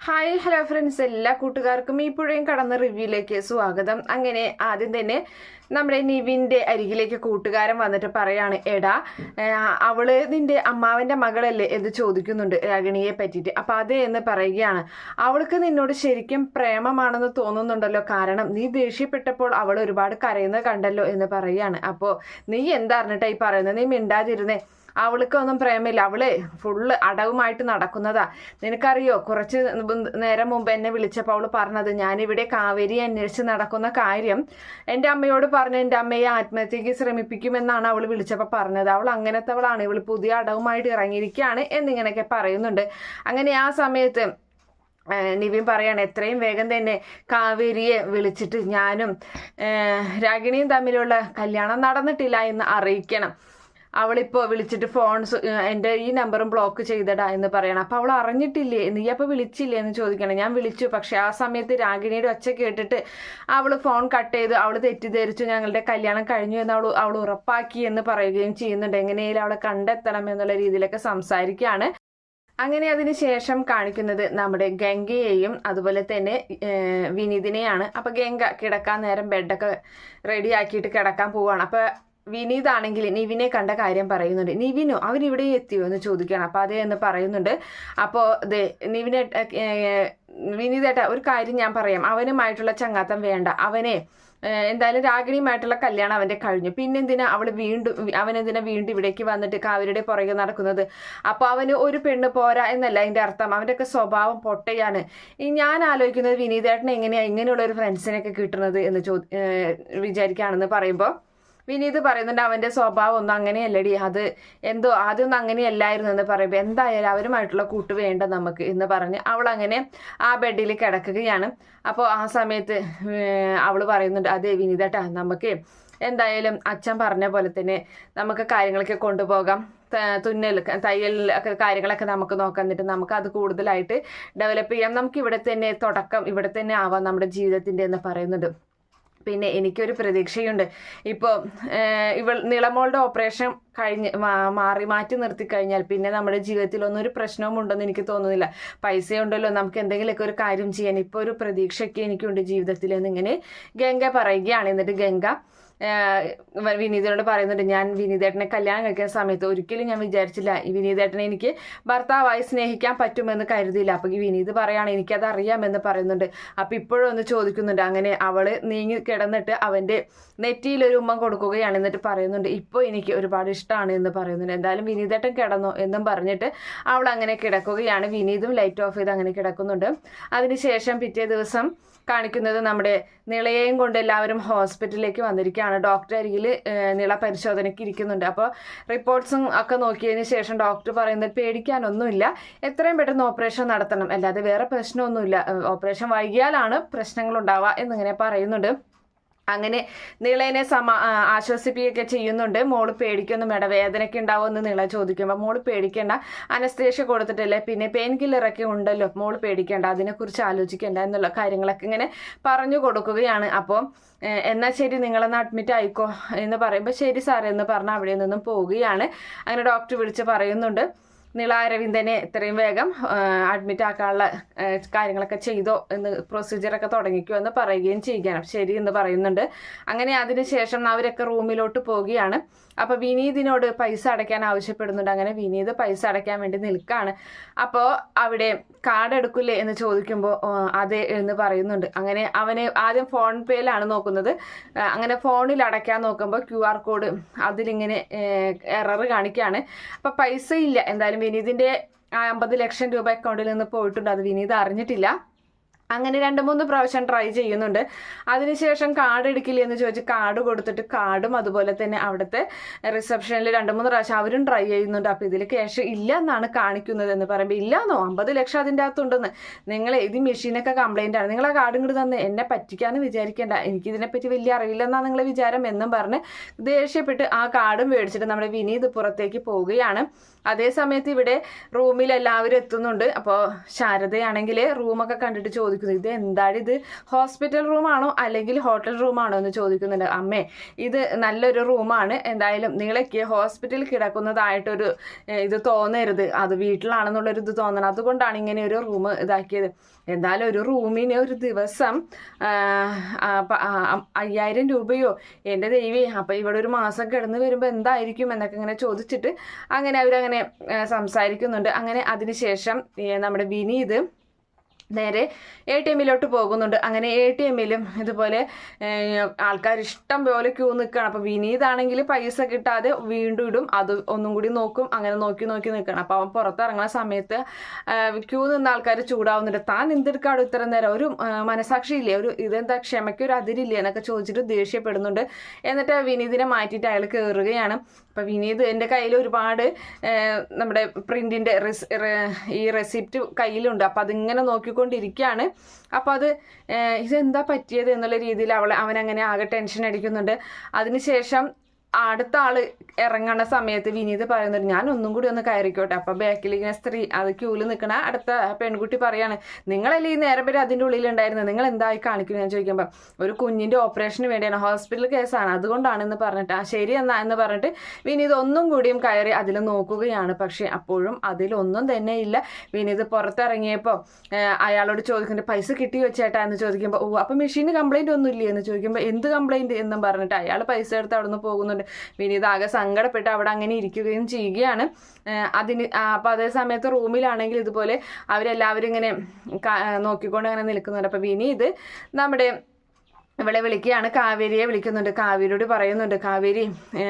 Hi hello friends, എല്ലാ കൂട്ടുകാർക്കും ഈ പുഴയും കടന്ന റിവ്യൂയിലേക്ക് സ്വാഗതം. അങ്ങനെ ആദ്യം തന്നെ നമ്മുടെ നിവിൻ്റെ അരികിലേക്ക് കൂട്ടുകാരൻ വന്നിട്ട് പറയാണ്, എടാ അവള് നിന്റെ അമ്മാവൻ്റെ മകളല്ലേ എന്ന് ചോദിക്കുന്നുണ്ട് രാഗിണിയെ പറ്റിയിട്ട്. അപ്പം അതേ എന്ന് പറയുകയാണ്. അവൾക്ക് നിന്നോട് ശരിക്കും പ്രേമമാണെന്ന് തോന്നുന്നുണ്ടല്ലോ, കാരണം നീ ദേഷ്യപ്പെട്ടപ്പോൾ അവൾ ഒരുപാട് കരയുന്നത് കണ്ടല്ലോ എന്ന് പറയുകയാണ്. അപ്പോൾ നീ എന്താ അറിഞ്ഞിട്ടായി പറയുന്നത്? നീ മിണ്ടാതിരുന്നേ. അവൾക്കൊന്നും പ്രേമില്ല, അവള് ഫുള്ള് അടവുമായിട്ട് നടക്കുന്നതാ. നിനക്കറിയോ, കുറച്ച് നേരം മുമ്പ് എന്നെ വിളിച്ചപ്പോൾ അവള് പറഞ്ഞത്, ഞാനിവിടെ കാവേരി അന്വേഷിച്ച് നടക്കുന്ന കാര്യം എൻ്റെ അമ്മയോട് പറഞ്ഞ് എൻ്റെ അമ്മയെ ആത്മഹത്യക്ക് ശ്രമിപ്പിക്കുമെന്നാണ് അവൾ വിളിച്ചപ്പോൾ പറഞ്ഞത്. അവൾ അങ്ങനത്തെവളാണ്, ഇവൾ പുതിയ അടവുമായിട്ട് ഇറങ്ങിയിരിക്കുകയാണ് എന്നിങ്ങനെയൊക്കെ പറയുന്നുണ്ട്. അങ്ങനെ ആ സമയത്ത് നിവിൻ പറയാണ്, എത്രയും വേഗം തന്നെ കാവേരിയെ വിളിച്ചിട്ട് ഞാനും രാഗിണിയും തമ്മിലുള്ള കല്യാണം നടന്നിട്ടില്ല എന്ന് അറിയിക്കണം. അവളിപ്പോൾ വിളിച്ചിട്ട് എൻ്റെ ഈ നമ്പറും ബ്ലോക്ക് ചെയ്തടാ എന്ന് പറയണം. അപ്പോൾ അവൾ അറിഞ്ഞിട്ടില്ലേ, നീ അപ്പോൾ വിളിച്ചില്ലേ എന്ന് ചോദിക്കണം. ഞാൻ വിളിച്ചു, പക്ഷേ ആ സമയത്ത് രാഗിണിയുടെ ഒച്ച കേട്ടിട്ട് അവൾ ഫോൺ കട്ട് ചെയ്ത് അവൾ തെറ്റിദ്ധരിച്ചു ഞങ്ങളുടെ കല്യാണം കഴിഞ്ഞു എന്ന് അവൾ ഉറപ്പാക്കി എന്ന് പറയുകയും ചെയ്യുന്നുണ്ട്. എങ്ങനെയാലും അവളെ കണ്ടെത്തണം എന്നുള്ള രീതിയിലൊക്കെ സംസാരിക്കുകയാണ്. അങ്ങനെ അതിന് ശേഷം കാണിക്കുന്നത് നമ്മുടെ ഗംഗയെയും അതുപോലെ തന്നെ വിനീതിനെയാണ്. അപ്പോൾ ഗംഗ കിടക്കാൻ നേരം ബെഡൊക്കെ റെഡി ആക്കിയിട്ട് കിടക്കാൻ പോവുകയാണ്. അപ്പോൾ വിനീതാണെങ്കിൽ നിവിനെ കണ്ട കാര്യം പറയുന്നുണ്ട്. നിവിനോ, അവനിവിടെ എത്തിയോ എന്ന് ചോദിക്കുകയാണ്. അപ്പോൾ അതേ എന്ന് പറയുന്നുണ്ട്. അപ്പോൾ വിനീതേട്ട ഒരു കാര്യം ഞാൻ പറയാം, അവനുമായിട്ടുള്ള ചങ്ങാത്തം വേണ്ട. എന്തായാലും രാഗിണിയുമായിട്ടുള്ള കല്യാണം അവൻ്റെ കഴിഞ്ഞു. പിന്നെന്തിനാ അവനെന്തിനാ വീണ്ടും ഇവിടേക്ക് വന്നിട്ട് കാവേരിയുടെ പുറകെ നടക്കുന്നത്? അപ്പോൾ അവന് ഒരു പെണ്ണ് പോരാ എന്നല്ല അതിൻ്റെ അർത്ഥം. അവൻ്റെയൊക്കെ സ്വഭാവം പൊട്ടയാണ്. ഞാൻ ആലോചിക്കുന്നത് വിനീതേട്ടന് എങ്ങനെയാണ് ഇങ്ങനെയുള്ള ഒരു ഫ്രണ്ട്സിനൊക്കെ കിട്ടുന്നത് എന്ന് വിചാരിക്കുകയാണെന്ന് പറയുമ്പോൾ വിനീത് പറയുന്നുണ്ട്, അവൻ്റെ സ്വഭാവം ഒന്നും അങ്ങനെയല്ലടി, അത് എന്തോ ആദ്യമൊന്നും അങ്ങനെയല്ലായിരുന്നു എന്ന് പറയുമ്പോൾ എന്തായാലും അവരുമായിട്ടുള്ള കൂട്ട് വേണ്ട നമുക്ക് എന്ന് പറഞ്ഞ് അവൾ അങ്ങനെ ആ ബെഡിൽ കിടക്കുകയാണ്. അപ്പോൾ ആ സമയത്ത് അവൾ പറയുന്നുണ്ട്, അതെ വിനീതേട്ടാ, നമുക്ക് എന്തായാലും അച്ഛൻ പറഞ്ഞ പോലെ തന്നെ നമുക്ക് കാര്യങ്ങളൊക്കെ കൊണ്ടുപോകാം. തയ്യൽ കാര്യങ്ങളൊക്കെ നമുക്ക് നോക്കാം, എന്നിട്ട് നമുക്ക് അത് കൂടുതലായിട്ട് ഡെവലപ്പ് ചെയ്യാം. നമുക്ക് ഇവിടെ തന്നെ തുടക്കം ഇവിടെ തന്നെ ആവാം നമ്മുടെ ജീവിതത്തിൻ്റെ എന്ന് പറയുന്നുണ്ട്. പിന്നെ എനിക്കൊരു പ്രതീക്ഷയുണ്ട്. ഇപ്പോൾ നിളമോളുടെ ഓപ്പറേഷൻ മാറ്റി നിർത്തി കഴിഞ്ഞാൽ പിന്നെ നമ്മുടെ ജീവിതത്തിൽ ഒരു പ്രശ്നവും ഉണ്ടെന്ന് എനിക്ക് തോന്നുന്നില്ല. പൈസയുണ്ടല്ലോ, നമുക്ക് എന്തെങ്കിലുമൊക്കെ ഒരു കാര്യം ചെയ്യാൻ ഇപ്പോൾ ഒരു പ്രതീക്ഷയൊക്കെ എനിക്കുണ്ട് ജീവിതത്തിൽ എന്നിങ്ങനെ ഗംഗ പറയുകയാണ്. എന്നിട്ട് ഗംഗ വിനീതനോട് പറയുന്നുണ്ട്, ഞാൻ വിനീതേട്ടനെ കല്യാണം കഴിക്കുന്ന സമയത്ത് ഒരിക്കലും ഞാൻ വിചാരിച്ചില്ല ഈ വിനീതേട്ടനെ എനിക്ക് ഭർത്താവായി സ്നേഹിക്കാൻ പറ്റുമെന്ന് കരുതിയില്ല. അപ്പോൾ ഈ വിനീത് പറയാണ്, എനിക്കത് അറിയാമെന്ന് പറയുന്നുണ്ട്. അപ്പോൾ ഇപ്പോഴും ഒന്ന് ചോദിക്കുന്നുണ്ട്. അങ്ങനെ അവൾ നീങ്ങി കിടന്നിട്ട് അവൻ്റെ നെറ്റിയിലൊരു ഉമ്മ കൊടുക്കുകയാണ്. എന്നിട്ട് പറയുന്നുണ്ട്, ഇപ്പോൾ എനിക്ക് ഒരുപാട് ഇഷ്ടമാണ് എന്ന് പറയുന്നുണ്ട്. എന്തായാലും വിനീതേട്ടൻ കിടന്നോ എന്നും പറഞ്ഞിട്ട് അവൾ അങ്ങനെ കിടക്കുകയാണ്. വിനീതും ലൈറ്റ് ഓഫ് ചെയ്ത് അങ്ങനെ കിടക്കുന്നുണ്ട്. അതിനുശേഷം പിറ്റേ ദിവസം കാണിക്കുന്നത് നമ്മുടെ നിളയെയും കൊണ്ട് എല്ലാവരും ഹോസ്പിറ്റലിലേക്ക് വന്നിരിക്കുകയാണ്. ഡോക്ടർ അരികിൽ നിള പരിശോധനയ്ക്ക് ഇരിക്കുന്നുണ്ട്. അപ്പോൾ റിപ്പോർട്ട്സും ഒക്കെ നോക്കിയതിന് ശേഷം ഡോക്ടർ പറയുന്നത്, പേടിക്കാനൊന്നുമില്ല, എത്രയും പെട്ടെന്ന് ഓപ്പറേഷൻ നടത്തണം, അല്ലാതെ വേറെ പ്രശ്നമൊന്നുമില്ല, ഓപ്പറേഷൻ വൈകിയാലാണ് പ്രശ്നങ്ങളുണ്ടാവുക എന്നിങ്ങനെ പറയുന്നുണ്ട്. അങ്ങനെ നിളേനെ ആശ്വസിപ്പിക്കുകയൊക്കെ ചെയ്യുന്നുണ്ട്. മോള് പേടിക്കൊന്നും വേണ്ട, വേദനയ്ക്ക് ഉണ്ടാവുമെന്ന് നിള ചോദിക്കുമ്പോൾ മോള് പേടിക്കേണ്ട, അനസ്തേഷ്യ കൊടുത്തിട്ടില്ലേ, പിന്നെ പെയിൻ കില്ലറൊക്കെ ഉണ്ടല്ലോ, മോള് പേടിക്കേണ്ട, അതിനെക്കുറിച്ച് ആലോചിക്കേണ്ട എന്നുള്ള കാര്യങ്ങളൊക്കെ ഇങ്ങനെ പറഞ്ഞു കൊടുക്കുകയാണ്. അപ്പോൾ എന്നാൽ ശരി, നിങ്ങളൊന്ന് അഡ്മിറ്റ് ആയിക്കോ എന്ന് പറയുമ്പോൾ ശരി സാറേ എന്ന് പറഞ്ഞ് അവിടെ നിന്നും പോവുകയാണ്. അങ്ങനെ ഡോക്ടർ വിളിച്ച് പറയുന്നുണ്ട്, നിള അരവിന്ദനെ എത്രയും വേഗം അഡ്മിറ്റ് ആക്കാനുള്ള കാര്യങ്ങളൊക്കെ ചെയ്തോ എന്ന്, പ്രൊസീജിയറൊക്കെ തുടങ്ങിക്കോ എന്ന് പറയുകയും ചെയ്യുകയാണ്. ശരി എന്ന് പറയുന്നുണ്ട്. അങ്ങനെ അതിനുശേഷം അവരൊക്കെ റൂമിലോട്ട് പോവുകയാണ്. അപ്പോൾ വിനീതിനോട് പൈസ അടയ്ക്കാൻ ആവശ്യപ്പെടുന്നുണ്ട്. അങ്ങനെ വിനീത് പൈസ അടയ്ക്കാൻ വേണ്ടി നിൽക്കുകയാണ്. അപ്പോൾ അവിടെ കാർഡ് എടുക്കില്ലേ എന്ന് ചോദിക്കുമ്പോൾ അതെ എന്ന് പറയുന്നുണ്ട്. അങ്ങനെ അവന് ആദ്യം ഫോൺ പേയിലാണ് നോക്കുന്നത്. അങ്ങനെ ഫോണിൽ അടയ്ക്കാൻ നോക്കുമ്പോൾ QR കോഡ് അതിലിങ്ങനെ എറർ കാണിക്കുകയാണ്. അപ്പോൾ പൈസ ഇല്ല. എന്തായാലും വിനീതിൻ്റെ 50 ലക്ഷം രൂപ അക്കൗണ്ടിൽ നിന്ന് പോയിട്ടുണ്ട്. അത് വിനീത് അറിഞ്ഞിട്ടില്ല. അങ്ങനെ 2-3 പ്രാവശ്യം ട്രൈ ചെയ്യുന്നുണ്ട്. അതിനുശേഷം കാർഡ് എടുക്കില്ല എന്ന് ചോദിച്ച് കാർഡ് കൊടുത്തിട്ട് കാർഡും അതുപോലെ തന്നെ അവിടുത്തെ റിസപ്ഷനിൽ 2-3 പ്രാവശ്യം അവരും ട്രൈ ചെയ്യുന്നുണ്ട്. അപ്പോൾ ഇതിൽ ക്യാഷ് ഇല്ല എന്നാണ് കാണിക്കുന്നത് എന്ന് പറയുമ്പോൾ, ഇല്ലാന്നോ, 50 ലക്ഷം അതിൻ്റെ അകത്തുണ്ടെന്ന്, നിങ്ങൾ ഇത് മെഷീനൊക്കെ കംപ്ലൈൻ്റ് ആണ്, നിങ്ങൾ ആ കാർഡ് ഇങ്ങോട്ട് തന്നെ എന്നെ പറ്റിക്കാന്ന് വിചാരിക്കേണ്ട, എനിക്കിതിനെപ്പറ്റി വലിയ അറിയില്ലെന്നാണ് നിങ്ങളെ വിചാരം എന്നും പറഞ്ഞ് ദേഷ്യപ്പെട്ട് ആ കാർഡും മേടിച്ചിട്ട് നമ്മുടെ വിനീത് പുറത്തേക്ക് പോവുകയാണ്. അതേ സമയത്ത് ഇവിടെ റൂമിൽ എല്ലാവരും എത്തുന്നുണ്ട്. അപ്പോൾ ശാരദയാണെങ്കിൽ റൂമൊക്കെ കണ്ടിട്ട് ചോദിക്കുന്നു, ഇത് എന്താണ്, ഇത് ഹോസ്പിറ്റൽ റൂമാണോ അല്ലെങ്കിൽ ഹോട്ടൽ റൂമാണോ എന്ന് ചോദിക്കുന്നുണ്ട്. അമ്മേ, ഇത് നല്ലൊരു റൂമാണ്, എന്തായാലും നിങ്ങളൊക്കെ ഹോസ്പിറ്റലിൽ കിടക്കുന്നതായിട്ടൊരു ഇത് തോന്നരുത്, അത് വീട്ടിലാണെന്നുള്ളൊരു ഇത് തോന്നണം, അതുകൊണ്ടാണ് ഇങ്ങനെ ഒരു റൂം ഇതാക്കിയത്. എന്തായാലും ഒരു റൂമിന് ഒരു ദിവസം 5000 രൂപയോ, എൻ്റെ ദൈവേ, അപ്പം ഇവിടെ ഒരു മാസം കിടന്ന് വരുമ്പോൾ എന്തായിരിക്കും എന്നൊക്കെ ഇങ്ങനെ ചോദിച്ചിട്ട് അങ്ങനെ അവരങ്ങനെ സംസാരിക്കുന്നുണ്ട്. അങ്ങനെ അതിനുശേഷം നമ്മുടെ വിനീത് നേരെ ATM പോകുന്നുണ്ട്. അങ്ങനെ ATM ഇതുപോലെ ആൾക്കാർ ഇഷ്ടം പോലെ ക്യൂ നിൽക്കണം. അപ്പോൾ വിനീതാണെങ്കിൽ പൈസ കിട്ടാതെ വീണ്ടും ഇടും, അത് ഒന്നും കൂടി നോക്കും, അങ്ങനെ നോക്കി നിൽക്കണം. അപ്പോൾ അവൻ പുറത്തിറങ്ങുന്ന സമയത്ത് ക്യൂ നിന്ന ആൾക്കാർ ചൂടാവുന്നുണ്ട്. താൻ എന്തെടുക്കാട് ഇത്ര നേരം, ഒരു മനസാക്ഷിയില്ലേ, ഒരു ഇതെന്താ ക്ഷമയ്ക്ക് ഒരു അതിരില്ലേ എന്നൊക്കെ ചോദിച്ചിട്ട് ദേഷ്യപ്പെടുന്നുണ്ട്. എന്നിട്ട് വിനീതിനെ മാറ്റിയിട്ട് അയാൾ കയറുകയാണ്. അപ്പം വിനീത്, എൻ്റെ കയ്യിൽ ഒരുപാട് നമ്മുടെ പ്രിൻറ്റിൻ്റെ ഈ റെസിപ്റ്റ് കയ്യിലുണ്ട്, അപ്പം അതിങ്ങനെ നോക്കിക്കൊണ്ടിരിക്കുകയാണ്. അപ്പോൾ അത് ഇതെന്താ പറ്റിയത് എന്നുള്ള രീതിയിൽ അവനങ്ങനെ ആകെ ടെൻഷൻ അടിക്കുന്നുണ്ട്. അതിനുശേഷം അടുത്ത ആള് ഇറങ്ങുന്ന സമയത്ത് വിനീത് പറയുന്നുണ്ട്, ഞാൻ ഒന്നും കൂടി ഒന്ന് കയറിക്കോട്ടെ. അപ്പൊ ബാക്കിൽ ഇങ്ങനെ സ്ത്രീ അത് ക്യൂല് നിൽക്കണ അടുത്ത പെൺകുട്ടി പറയാണ്, നിങ്ങളല്ലേ ഈ നേരം വരെ അതിൻ്റെ ഉള്ളിലുണ്ടായിരുന്നത്, നിങ്ങൾ എന്തായി കാണിക്കുന്നു ഞാൻ ചോദിക്കുമ്പോൾ, ഒരു കുഞ്ഞിന്റെ ഓപ്പറേഷന് വേണ്ടിയാണ്, ഹോസ്പിറ്റൽ കേസാണ്, അതുകൊണ്ടാണെന്ന് പറഞ്ഞിട്ട് ശരി എന്നാ എന്ന് പറഞ്ഞിട്ട് വിനീത് ഒന്നും കൂടിയും കയറി അതിൽ നോക്കുകയാണ്. പക്ഷെ അപ്പോഴും അതിലൊന്നും തന്നെ ഇല്ല. വിനീത് പുറത്തിറങ്ങിയപ്പോൾ അയാളോട് ചോദിക്കുന്നുണ്ട്, പൈസ കിട്ടിയോ ചേട്ടാ എന്ന് ചോദിക്കുമ്പോൾ, ഓ അപ്പം മെഷീന് കംപ്ലൈന്റ് ഒന്നും ഇല്ലേ എന്ന് ചോദിക്കുമ്പോൾ, എന്ത് കംപ്ലൈന്റ് എന്നും പറഞ്ഞിട്ട് അയാൾ പൈസ എടുത്ത് അവിടെ നിന്ന് പോകുന്നുണ്ട്. വിനീത് ആകെ സങ്കടപ്പെട്ട് അവിടെ അങ്ങനെ ഇരിക്കുകയും ചെയ്യുകയാണ്. അപ്പോൾ അതേ സമയത്ത് റൂമിലാണെങ്കിൽ ഇതുപോലെ അവരെല്ലാവരും ഇങ്ങനെ നോക്കിക്കൊണ്ട് അങ്ങനെ നിൽക്കുന്നുണ്ട്. അപ്പോൾ വിനീത് നമ്മുടെ ഇവിടെ വിളിക്കുകയാണ്, കാവേരിയെ വിളിക്കുന്നുണ്ട്. കാവേരിയോട് പറയുന്നുണ്ട്, കാവേരി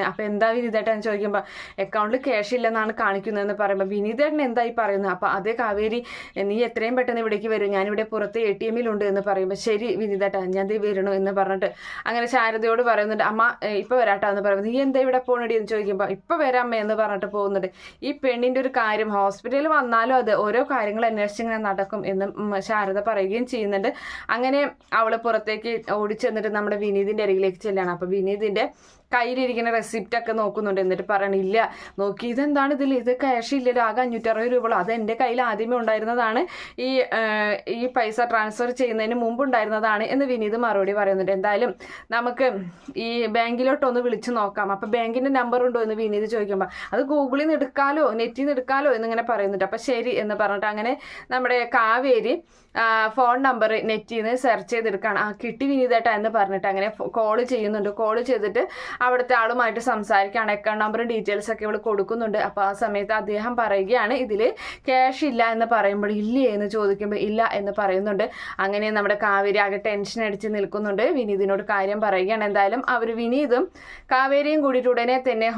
അപ്പം എന്താ വിനീതേട്ടൻ ചോദിക്കുമ്പോൾ അക്കൗണ്ടിൽ ക്യാഷ് ഇല്ലെന്നാണ് കാണിക്കുന്നതെന്ന് പറയുമ്പോൾ, വിനീതേട്ടൻ എന്തായി പറയുന്നത്? അപ്പം അതേ കാവേരി, നീ എത്രയും പെട്ടെന്ന് ഇവിടേക്ക് വരും, ഞാനിവിടെ പുറത്ത് ATM എന്ന് പറയുമ്പോൾ, ശരി വിനീതേട്ടൻ ഞാൻ വരണു എന്ന് പറഞ്ഞിട്ട് അങ്ങനെ ശാരദയോട് പറയുന്നുണ്ട്. അമ്മ ഇപ്പോൾ വരാട്ടോ എന്ന് പറയുമ്പോൾ, നീ എന്താ ഇവിടെ പോകണടി എന്ന് ചോദിക്കുമ്പോൾ, ഇപ്പോൾ വരാമ്മ എന്ന് പറഞ്ഞിട്ട് പോകുന്നുണ്ട്. ഈ പെണ്ണിൻ്റെ ഒരു കാര്യം ഹോസ്പിറ്റലിൽ വന്നാലും അത് ഓരോ കാര്യങ്ങൾ അന്വേഷിച്ചിങ്ങനെ നടക്കും എന്ന് ശാരദ പറയുകയും ചെയ്യുന്നുണ്ട്. അങ്ങനെ അവൾ പുറത്തേക്ക് ചെന്നിട്ട് നമ്മുടെ വിനീതിന്റെ അരികിലേക്ക് ചെല്ലാണ്. അപ്പൊ വിനീതിന്റെ കയ്യിലിരിക്കുന്ന റെസിപ്റ്റ് ഒക്കെ നോക്കുന്നുണ്ട്. എന്നിട്ട് പറയണില്ല, നോക്കി ഇതെന്താണ് ഇതിൽ, ഇത് ക്യാഷ് ഇല്ലല്ലോ, ആകെ 560 രൂപ, അത് എൻ്റെ കയ്യിൽ ആദ്യമേ ഉണ്ടായിരുന്നതാണ്, ഈ പൈസ ട്രാൻസ്ഫർ ചെയ്യുന്നതിന് മുമ്പ് ഉണ്ടായിരുന്നതാണ് എന്ന് വിനീത് മറുപടി പറയുന്നുണ്ട്. എന്തായാലും നമുക്ക് ഈ ബാങ്കിലോട്ടൊന്ന് വിളിച്ചു നോക്കാം. അപ്പം ബാങ്കിൻ്റെ നമ്പർ ഉണ്ടോ എന്ന് വിനീത് ചോദിക്കുമ്പോൾ, അത് ഗൂഗിളിൽ നിന്ന് എടുക്കാലോ നെറ്റിൽ നിന്ന് എടുക്കാലോ എന്നിങ്ങനെ പറയുന്നുണ്ട്. അപ്പം ശരി എന്ന് പറഞ്ഞിട്ട് അങ്ങനെ നമ്മുടെ കാവേരി ഫോൺ നമ്പർ നെറ്റിൽ നിന്ന് സെർച്ച് ചെയ്തെടുക്കുകയാണ്. കിട്ടി വിനീതേട്ടാ എന്ന് പറഞ്ഞിട്ട് അങ്ങനെ കോൾ ചെയ്യുന്നുണ്ട്. കോൾ ചെയ്തിട്ട് അവിടുത്തെ ആളുമായിട്ട് സംസാരിക്കുകയാണ്. അക്കൗണ്ട് നമ്പറും ഡീറ്റെയിൽസ് ഒക്കെ ഇവൾ കൊടുക്കുന്നുണ്ട്. അപ്പോൾ ആ സമയത്ത് അദ്ദേഹം പറയുകയാണ്, ഇതിൽ ക്യാഷ് ഇല്ല എന്ന് പറയുമ്പോൾ, ഇല്ലേ എന്ന് ചോദിക്കുമ്പോൾ ഇല്ല എന്ന് പറയുന്നുണ്ട്. അങ്ങനെ നമ്മുടെ കാവേരി ആകെ ടെൻഷൻ അടിച്ച് നിൽക്കുന്നുണ്ട്. വിനീതിനോട് കാര്യം പറയുകയാണ്. എന്തായാലും അവർ വിനീതും കാവേരിയും കൂടിയിട്ട് ഉടനെ തന്നെ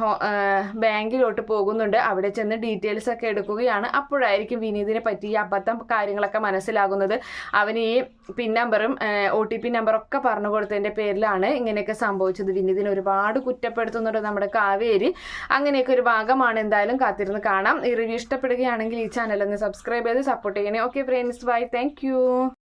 ബാങ്കിലോട്ട് പോകുന്നുണ്ട്. അവിടെ ചെന്ന് ഡീറ്റെയിൽസ് ഒക്കെ എടുക്കുകയാണ്. അപ്പോഴായിരിക്കും വിനീതിനെ പറ്റി ഈ അബദ്ധം കാര്യങ്ങളൊക്കെ മനസ്സിലാകുന്നത്. അവന് ഈ പിൻ നമ്പറും OTP നമ്പറൊക്കെ പറഞ്ഞു കൊടുത്തതിൻ്റെ പേരിലാണ് ഇങ്ങനെയൊക്കെ സംഭവിച്ചത്. വിനീതിനെ ഒരുപാട് കുറ്റപ്പെടുത്തുന്നുണ്ട് നമ്മുടെ കാവേരി. അങ്ങനെയൊക്കെ ഒരു ഭാഗമാണ്. എന്തായാലും കാത്തിരുന്ന് കാണാം. ഈ റിവ്യൂ ഇഷ്ടപ്പെടുകയാണെങ്കിൽ ഈ ചാനൽ ഒന്ന് സബ്സ്ക്രൈബ് ചെയ്ത് സപ്പോർട്ട് ചെയ്യണേ. Okay friends, bye, thank U.